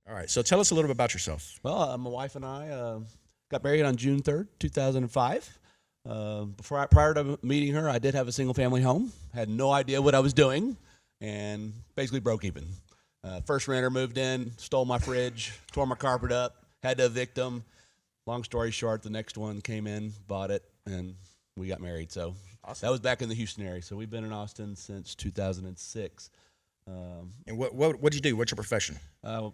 All right. So tell us a little bit about yourself. Well, my wife and I got married on June 3rd, 2005. Prior to meeting her, I did have a single-family home. Had no idea what I was doing, and basically broke even. First renter moved in, stole my fridge, tore my carpet up, had to evict them. Long story short, the next one came in, bought it, and we got married. So awesome. That was back in the Houston area. So we've been in Austin since 2006. And what did you do? What's your profession?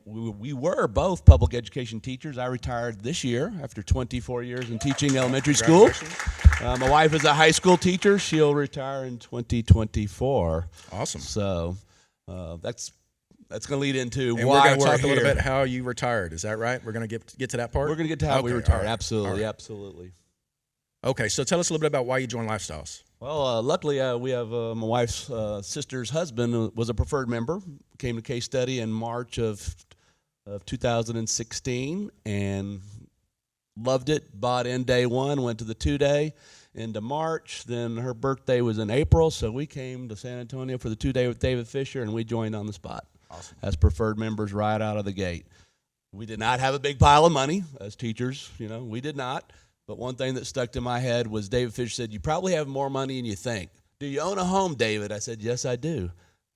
We were both public education teachers. I retired this year after 24 years in teaching elementary school. My wife is a high school teacher. She'll retire in 2024. Awesome. So that's going to lead into and why we're going to talk here. a little bit how you retired. Is that right? We're going to get to that part? We're going to get to how we retired. Right. Absolutely, right. absolutely. Okay, so tell us a little bit about why you joined Lifestyles. Well, luckily, we have my wife's sister's husband was a preferred member. Came to case study in March of 2016 and loved it. Bought in day one, went to the 2-day into March. Then her birthday was in April, so we came to San Antonio for the 2-day with David Fisher, and we joined on the spot. Awesome. As preferred members right out of the gate. We did not have a big pile of money as teachers. We did not. But one thing that stuck to my head was David Fisher said, "You probably have more money than you think. Do you own a home, David?" I said, "Yes, I do."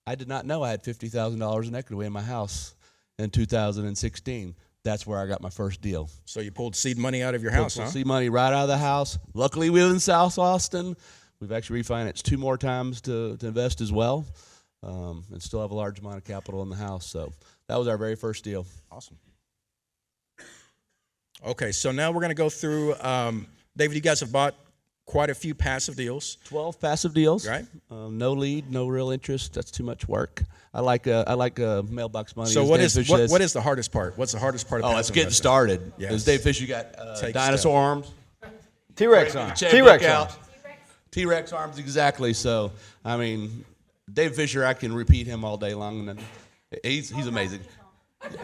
I did not know I had $50,000 in equity in my house in 2016. That's where I got my first deal. So you pulled seed money out of your house, huh? Seed money right out of the house. Luckily, we live in South Austin. We've actually refinanced 2 more times to invest as well, and still have a large amount of capital in the house. So that was our very first deal. Awesome. Okay, so now we're going to go through, David, you guys have bought quite a few passive deals. 12 passive deals. Right. No lead, no real interest. That's too much work. I like mailbox money. So what is the hardest part? What's the hardest part of passive it's getting investing? started. Yes. As Dave Fisher, you got dinosaur arms. T-Rex arms. T-Rex arms. T-Rex arms, exactly. So, I mean, Dave Fisher, I can repeat him all day long, and he's amazing.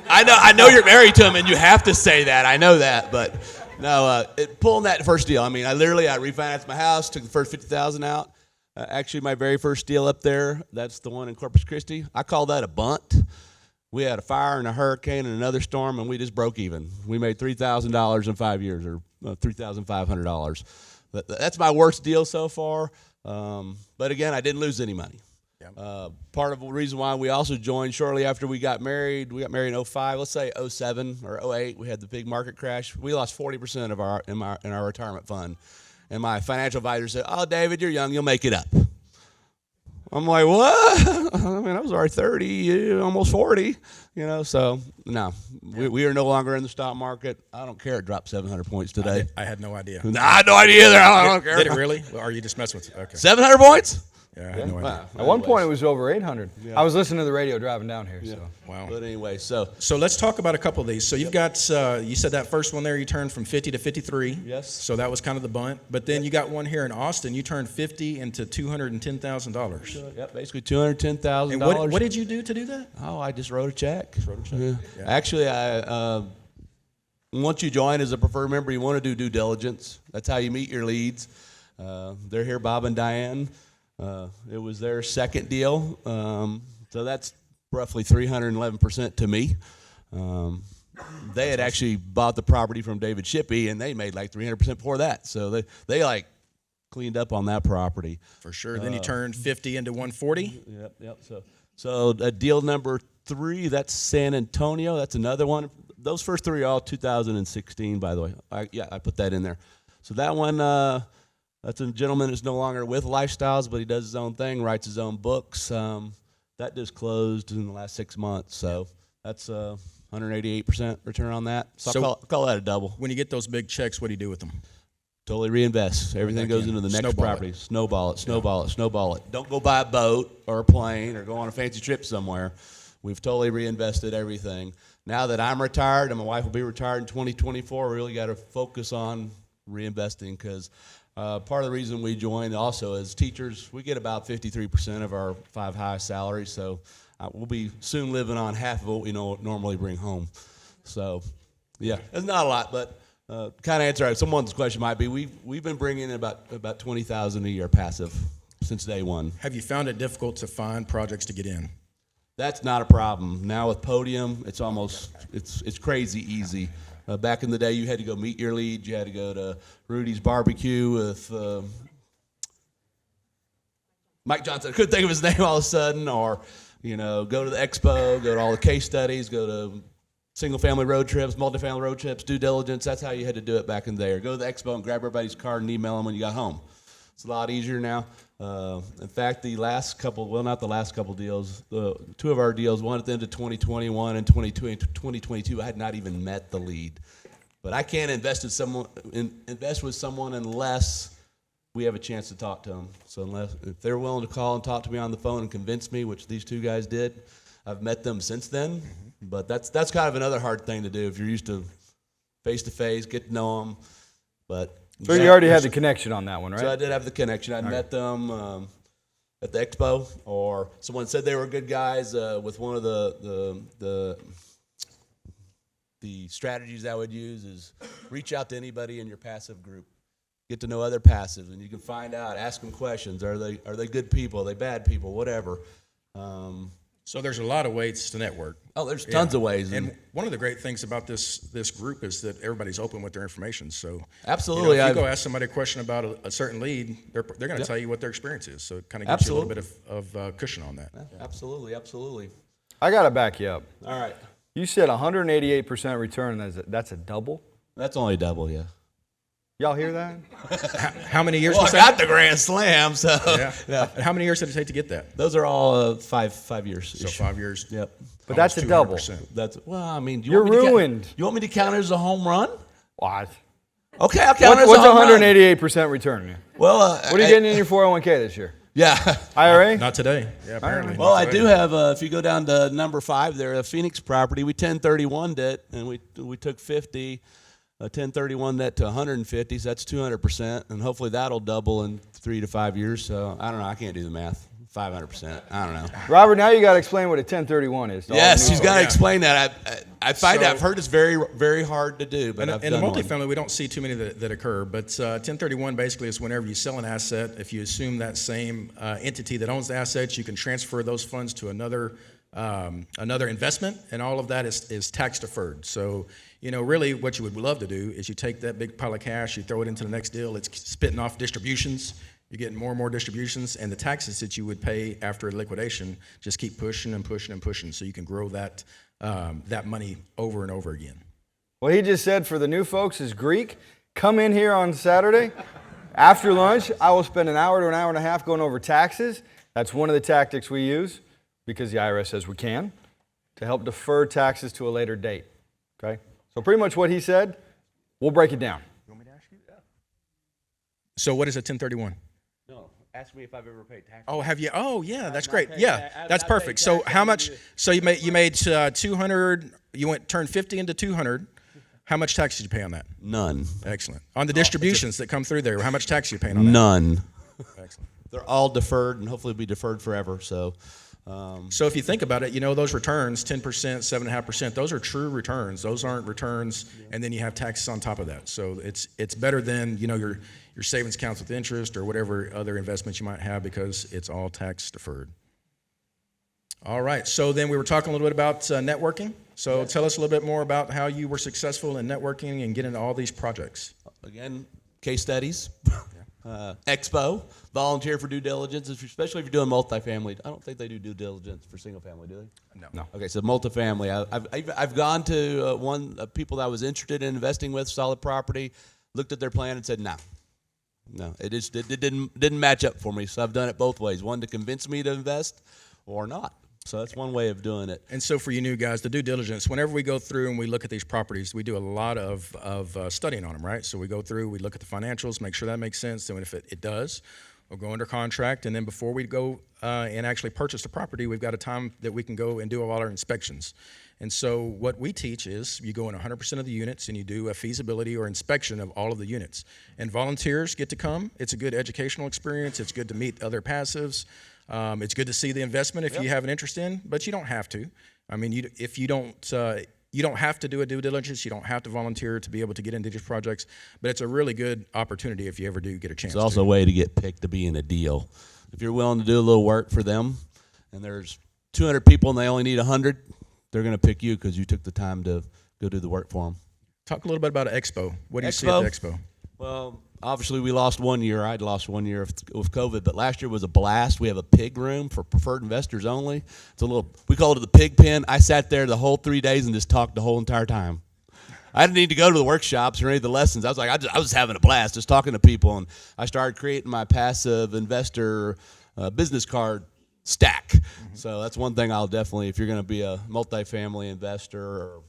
I know you're married to him, and you have to say that. I know that, but no, pulling that first deal. I mean, I refinanced my house, took the first $50,000 out. Actually, my very first deal up there, that's the one in Corpus Christi. I call that a bunt. We had a fire and a hurricane and another storm, and we just broke even. We made $3,000 in 5 years, or $3,500. That's my worst deal so far. But again, I didn't lose any money. Yeah. Part of the reason why we also joined shortly after we got married in 05, let's say 07 or 08, we had the big market crash. We lost 40% of in our retirement fund. And my financial advisor said, "Oh, David, you're young, you'll make it up." I'm like, what? I mean, I was already 30, almost 40, so no, we are no longer in the stock market. I don't care. It dropped 700 points today. I had no idea. I had no idea either. I don't care. Did it really? Or are you just messing with it? Okay. 700 points? Yeah, I had no idea. At one point, it was over 800. Yeah. I was listening to the radio driving down here. Yeah. So. Wow. But anyway, so let's talk about a couple of these. So you've got, you said that first one there, you turned from 50 to 53. Yes. So that was kind of the bunt. But then you got one here in Austin. You turned 50 into $210,000. Yep, basically $210,000. And what did you do to do that? Oh, I just wrote a check. Yeah. Actually, once you join as a preferred member, you want to do due diligence. That's how you meet your leads. They're here, Bob and Diane. It was their second deal, so that's roughly 311% to me. They had actually bought the property from David Shippey, and they made like 300% before that. So they like cleaned up on that property. For sure. Then you turned 50 into 140. Yep. So deal number 3, that's San Antonio. That's another one. Those first 3 are all 2016, by the way. I put that in there. So that one. That's a gentleman that's no longer with Lifestyles, but he does his own thing, writes his own books. That just closed in the last 6 months, so that's 188% return on that. So I'll call that a double. When you get those big checks, what do you do with them? Totally reinvest. Everything goes into the next property. Snowball it. Don't go buy a boat or a plane or go on a fancy trip somewhere. We've totally reinvested everything. Now that I'm retired and my wife will be retired in 2024, we really got to focus on reinvesting because part of the reason we joined also as teachers, we get about 53% of our 5 highest salaries, so we'll be soon living on half of what we normally bring home. So, yeah, it's not a lot, but kind of answer someone's question might be we've been bringing in about $20,000 a year passive since day one. Have you found it difficult to find projects to get in? That's not a problem. Now with Podium, it's almost it's crazy easy. Back in the day, you had to go meet your lead. You had to go to Rudy's Barbecue with Mike Johnson. I couldn't think of his name all of a sudden. Or, go to the expo, go to all the case studies, go to single-family road trips, multifamily road trips, due diligence. That's how you had to do it back in the day. Or go to the expo and grab everybody's card and email them when you got home. It's a lot easier now. In fact, the last couple, well, not the last couple deals, two of our deals, one at the end of 2021 and 2022, I had not even met the lead. But I can't invest with someone unless we have a chance to talk to them. So if they're willing to call and talk to me on the phone and convince me, which these two guys did, I've met them since then. But that's kind of another hard thing to do if you're used to face-to-face, get to know them. But so you already had the connection on that one, right? So I did have the connection. I met them at the expo, or someone said they were good guys with one of the strategies I would use is reach out to anybody in your passive group. Get to know other passives, and you can find out, ask them questions. Are they good people? Are they bad people? Whatever. So there's a lot of ways to network. Oh, there's tons of ways. And one of the great things about this group is that everybody's open with their information. So absolutely, if you go ask somebody a question about a certain lead, they're going to tell you what their experience is. So it kind of gives you a little bit of cushion on that. Yeah, absolutely. I got to back you up. All right. You said 188% return. That's a double? That's only double, yeah. Y'all hear that? How many years? Well, I got the Grand Slam, so. Yeah. How many years did it take to get that? Those are all 5 years. So 5 years. Yep. But that's a double. You're ruined. You want me to count it as a home run? What? Okay, I'll count it as a what's home run. 188% return? Well, what are you getting in your 401k this year? Yeah. IRA? Not today. Yeah, apparently. Well, I do have, if you go down to number 5 there, a Phoenix property, we 1031'd it, and we took 50. 1031 that to 150, so that's 200%, and hopefully that'll double in 3 to 5 years. So I don't know, I can't do the math. 500%, I don't know. Robert, now you got to explain what a 1031 is. Yes, she's got to explain that. I find I've heard it's very, very hard to do, but in the multifamily, we don't see too many that occur. But 1031 basically is whenever you sell an asset, if you assume that same entity that owns the assets, you can transfer those funds to another investment, and all of that is tax deferred. So, really what you would love to do is you take that big pile of cash, you throw it into the next deal, it's spitting off distributions, you're getting more and more distributions, and the taxes that you would pay after liquidation just keep pushing and pushing and pushing, so you can grow that money over and over again. What he just said for the new folks is Greek. Come in here on Saturday. After lunch, I will spend an hour to an hour and a half going over taxes. That's one of the tactics we use, because the IRS says we can, to help defer taxes to a later date. Okay? So pretty much what he said, we'll break it down. You want me to ask you? Yeah. So what is a 1031? No, ask me if I've ever paid taxes. Oh, have you? Oh, yeah, that's great. Yeah, that's perfect. So how much? So you made 200. You turned 50 into 200. How much tax did you pay on that? None. Excellent. On the distributions that come through there, how much tax are you paying on that? None. Excellent. They're all deferred, and hopefully be deferred forever. So if you think about it, those returns, 10%, 7.5%, those are true returns. Those aren't returns, and then you have taxes on top of that. So it's better than your savings accounts with interest or whatever other investments you might have, because it's all tax deferred. All right. So then we were talking a little bit about networking. So tell us a little bit more about how you were successful in networking and getting into all these projects. Again, case studies. Expo, volunteer for due diligence, especially if you're doing multifamily. I don't think they do due diligence for single family, do they? No. Okay, so multifamily. I've gone to people that I was interested in investing with, solid property, looked at their plan and said, no, it didn't match up for me. So I've done it both ways. One, to convince me to invest, or not. So that's one way of doing it. And so for you new guys, the due diligence, whenever we go through and we look at these properties, we do a lot of studying on them, right? So we go through, we look at the financials, make sure that makes sense. And if it does, we'll go under contract. And then before we go and actually purchase the property, we've got a time that we can go and do all our inspections. And so what we teach is you go in 100% of the units and you do a feasibility or inspection of all of the units. And volunteers get to come. It's a good educational experience. It's good to meet other passives. It's good to see the investment if you have an interest in, but you don't have to. I mean, if you don't have to do a due diligence. You don't have to volunteer to be able to get into these projects, but it's a really good opportunity if you ever do get a chance. It's also a way to get picked to be in a deal. If you're willing to do a little work for them, and there's 200 people and they only need 100, they're going to pick you because you took the time to go do the work for them. Talk a little bit about an expo. What do you see at the expo? Well, obviously we lost 1 year. I'd lost 1 year with COVID, but last year was a blast. We have a pig room for preferred investors only. It's a little, we call it the pig pen. I sat there the whole 3 days and just talked the whole entire time. I didn't need to go to the workshops or any of the lessons. I was like, I was having a blast just talking to people, and I started creating my passive investor business card stack. So that's one thing I'll definitely, if you're going to be a multifamily investor or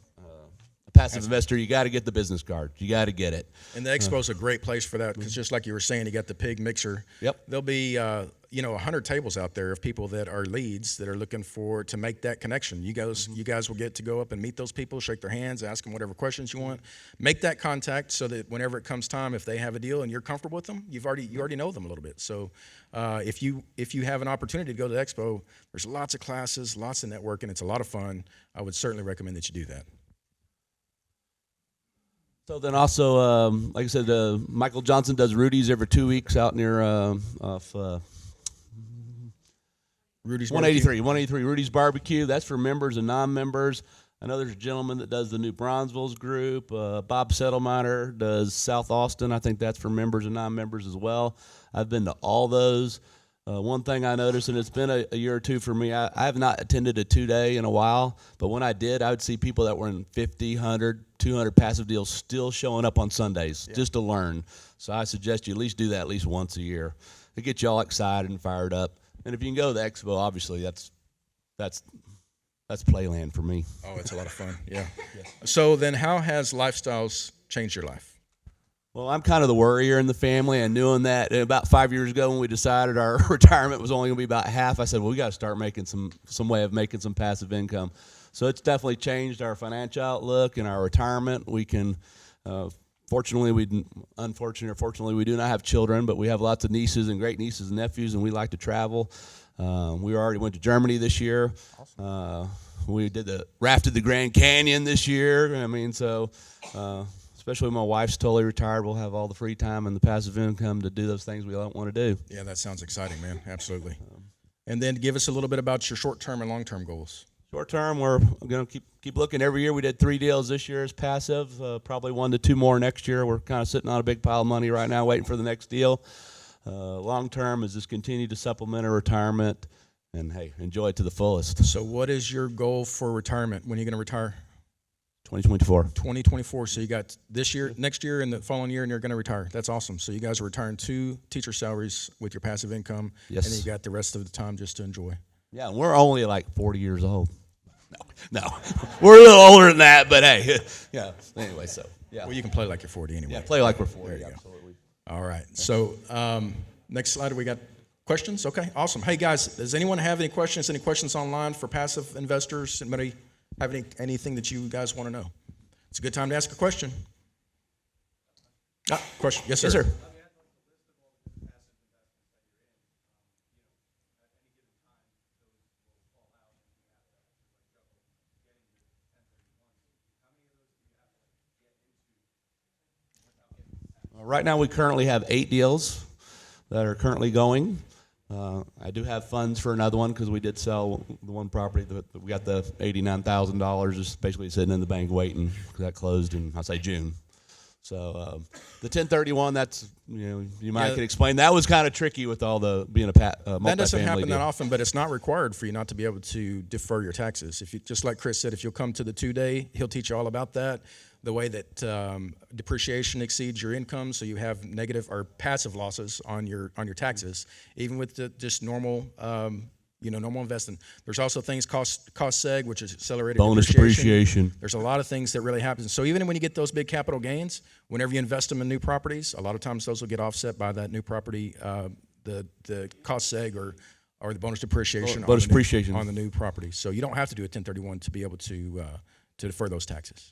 a passive investor, you got to get the business card. You got to get it. And the expo is a great place for that because just like you were saying, you got the pig mixer. Yep. There'll be 100 tables out there of people that are leads that are looking to make that connection. You guys will get to go up and meet those people, shake their hands, ask them whatever questions you want, make that contact so that whenever it comes time, if they have a deal and you're comfortable with them, you already know them a little bit. So if you have an opportunity to go to the expo, there's lots of classes, lots of networking. It's a lot of fun. I would certainly recommend that you do that. So then also, like I said, Michael Johnson does Rudy's every 2 weeks out near Rudy's 183 Rudy's Barbecue. That's for members and non-members. I know there's a gentleman that does the New Bronzeville's group. Bob Settleminer does South Austin. I think that's for members and non-members as well. I've been to all those. One thing I noticed, and it's been a year or two for me, I have not attended a 2-day in a while, but when I did, I would see people that were in 50, 100, 200 passive deals still showing up on Sundays just to learn. So I suggest you at least do that at least once a year. It gets you all excited and fired up. And if you can go to the expo, obviously that's playland for me. Oh, it's a lot of fun. Yeah. So then how has lifestyles changed your life? Well, I'm kind of the worrier in the family, and knowing that about 5 years ago when we decided our retirement was only going to be about half, I said, well, we got to start making some way of making some passive income. So it's definitely changed our financial outlook and our retirement. We can, fortunately, we do not have children, but we have lots of nieces and great nieces and nephews, and we like to travel. We already went to Germany this year. Awesome. We rafted the Grand Canyon this year. I mean, so especially when my wife's totally retired, we'll have all the free time and the passive income to do those things we don't want to do. Yeah, that sounds exciting, man. Absolutely. And then give us a little bit about your short-term and long-term goals. Short term, we're going to keep looking every year. We did 3 deals this year as passive, probably 1 to 2 more next year. We're kind of sitting on a big pile of money right now waiting for the next deal. Long term is just continue to supplement our retirement and, hey, enjoy it to the fullest. So what is your goal for retirement? When are you going to retire? 2024. 2024. So you got this year, next year, and the following year, and you're going to retire. That's awesome. So you guys are retiring 2 teacher salaries with your passive income. Yes. And then you got the rest of the time just to enjoy. Yeah, and we're only like 40 years old. No, we're a little older than that, but hey, yeah. Anyway, so yeah. Well, you can play like you're 40 anyway. Yeah, play like we're 40. There you go. Absolutely. All right. So next slide, we got questions. Okay, awesome. Hey guys, does anyone have any questions? Any questions online for passive investors? Anybody have anything that you guys want to know? It's a good time to ask a question. Question. Yes, sir. Yes, sir. Right now, we currently have 8 deals that are currently going. I do have funds for another one because we did sell the one property that we got the $89,000 just basically sitting in the bank waiting because that closed in, I'll say, June. So the 1031, that's, you might can explain. That was kind of tricky with all the being a multifamily That doesn't happen deal. that often, but it's not required for you not to be able to defer your taxes. If you, just like Chris said, if you'll come to the 2-day, he'll teach you all about that. The way that depreciation exceeds your income, so you have negative or passive losses on your taxes, even with the just normal normal investing. There's also things cost seg, which is accelerated bonus depreciation. There's a lot of things that really happen. So even when you get those big capital gains, whenever you invest them in new properties, a lot of times those will get offset by that new property, the cost seg or the bonus depreciation, on the new property. So you don't have to do a 1031 to be able to defer those taxes.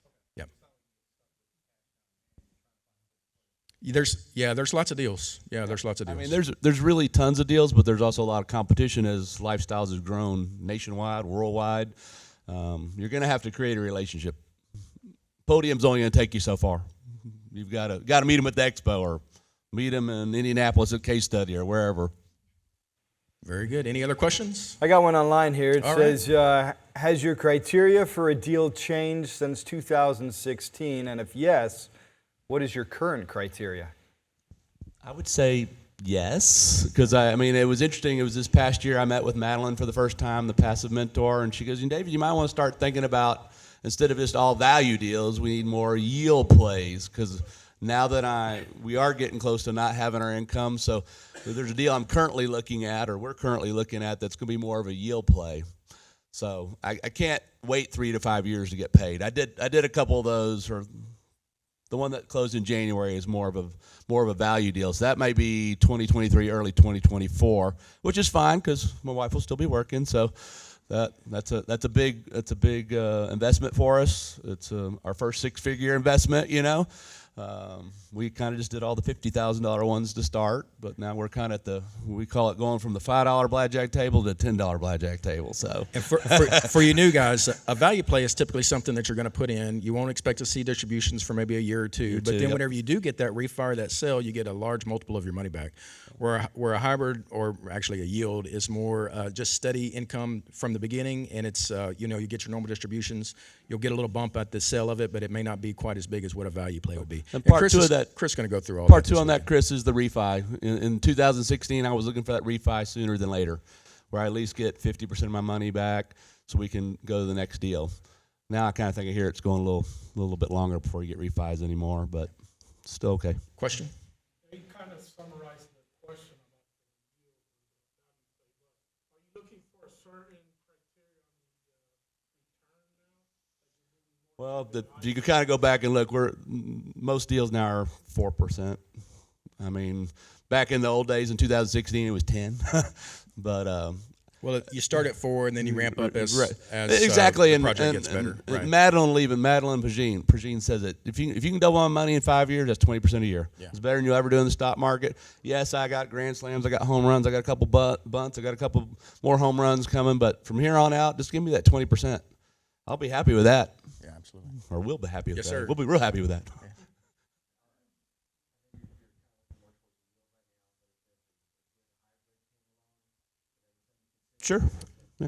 There's lots of deals. There's lots of deals. I mean, there's really tons of deals, but there's also a lot of competition as lifestyles has grown nationwide, worldwide. You're going to have to create a relationship. Podium's only going to take you so far. You've got to meet them at the expo or meet them in Indianapolis at Case Study or wherever. Very good. Any other questions? I got one online here. It All says, has your criteria for a deal changed since 2016? And if yes, what is your current criteria? I would say yes, because I mean, it was interesting. It was this past year I met with Madeline for the first time, the passive mentor, and she goes, David, you might want to start thinking about, instead of just all value deals, we need more yield plays, because now that we are getting close to not having our income, so there's a deal I'm currently looking at, or we're currently looking at, that's going to be more of a yield play. So I can't wait 3 to 5 years to get paid. I did a couple of those, or the one that closed in January is more of a value deal. So that might be 2023, early 2024, which is fine because my wife will still be working. So that's a big investment for us. It's our first 6-figure investment. We kind of just did all the $50,000 ones to start, but now we're kind of we call it going from the $5 blackjack table to the $10 blackjack table. So, and for you new guys, a value play is typically something that you're going to put in. You won't expect to see distributions for maybe a year or two, but then yep. whenever you do get that refi or that sale, you get a large multiple of your money back. Where a hybrid, or actually a yield, is more just steady income from the beginning, and it's you get your normal distributions. You'll get a little bump at the sale of it, but it may not be quite as big as what a value play would be. And part Chris two of that, Chris is going to go through all part that. Part two on that, Chris, is the refi. In 2016, I was looking for that refi sooner than later, where I at least get 50% of my money back, so we can go to the next deal. Now I kind of think it's going a little bit longer before you get refis anymore, but still okay. Question? They kind of summarized the question about the yield. Are you looking for a certain criteria on the return now? Well, you can kind of go back and look. Most deals now are 4%. I mean, back in the old days in 2016, it was 10. But well, you start at 4 and then you ramp up as exactly, the project gets better. And right. Madeline Pagine says it. If you can double my money in 5 years, that's 20% a year. Yeah. It's better than you'll ever do in the stock market. Yes, I got grand slams, I got home runs, I got a couple bunts, I got a couple more home runs coming. But from here on out, just give me that 20%. I'll be happy with that. Yeah, absolutely. Or we'll be happy with Yes, that. sir. We'll be real happy with that. Yeah. Sure. Yeah.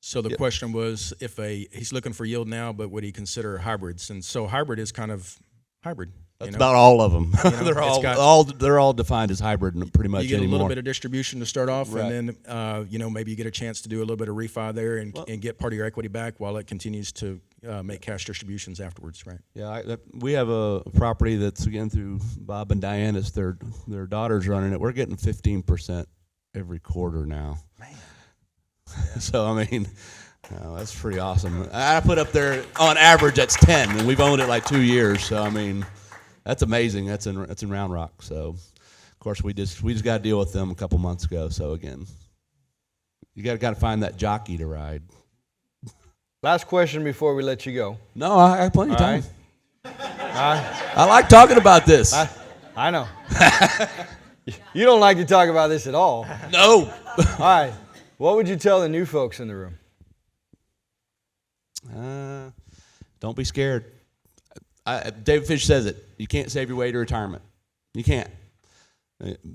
So the question was, if he's looking for yield now, but would he consider hybrids? And so hybrid is kind of hybrid. That's about all of them. They're all defined as hybrid pretty much you get anymore. a little bit of distribution to start off, Right. and then maybe you get a chance to do a little bit of refi there and get part of your equity back while it continues to make cash distributions afterwards, right? Yeah, we have a property that's, again, through Bob and Diana's, their daughter's running it. We're getting 15% every quarter now. Man. So, I mean, that's pretty awesome. I put up there, on average, that's 10, and we've owned it like 2 years. So, I mean, that's amazing. That's in Round Rock. So, of course, we just got to deal with them a couple months ago. So, again, you got to find that jockey to ride. Last question before we let you go. No, I have plenty of time. Right. I like talking about this. I know. You don't like to talk about this at all. No. All right. What would you tell the new folks in the room? Don't be scared. David Fish says it. You can't save your way to retirement. You can't.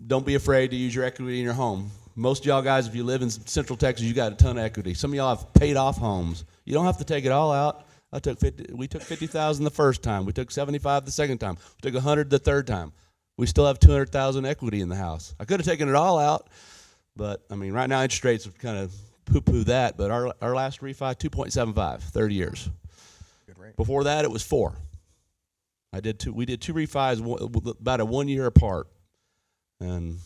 Don't be afraid to use your equity in your home. Most of y'all guys, if you live in Central Texas, you got a ton of equity. Some of y'all have paid off homes. You don't have to take it all out. We took $50,000 the first time. We took $75,000 the second time. We took $100,000 the third time. We still have $200,000 equity in the house. I could have taken it all out, but I mean, right now interest rates have kind of poo-poo that. But our last refi, 2.75, 30 years. Good rate. Before that, it was 4. We did 2 refis about a 1 year apart, and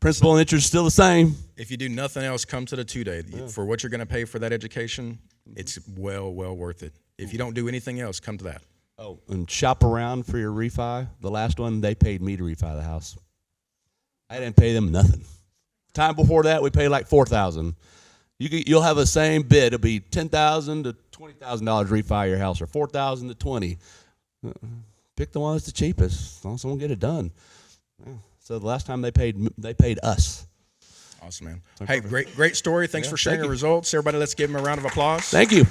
principal and interest still the same. If you do nothing else, come to the 2-day. For what you're going to pay for that education, it's well worth it. If you don't do anything else, come to that. Oh, and shop around for your refi. The last one, they paid me to refi the house. I didn't pay them nothing. Time before that, we paid like $4,000. You'll have the same bid. It'll be $10,000 to $20,000 refi your house, or $4,000 to $20,000. Pick the one that's the cheapest. As long as someone get it done. Yeah. So the last time they paid us. Awesome, man. Hey, great story. Thanks for sharing your results. Everybody, let's give them a round of applause. Thank you.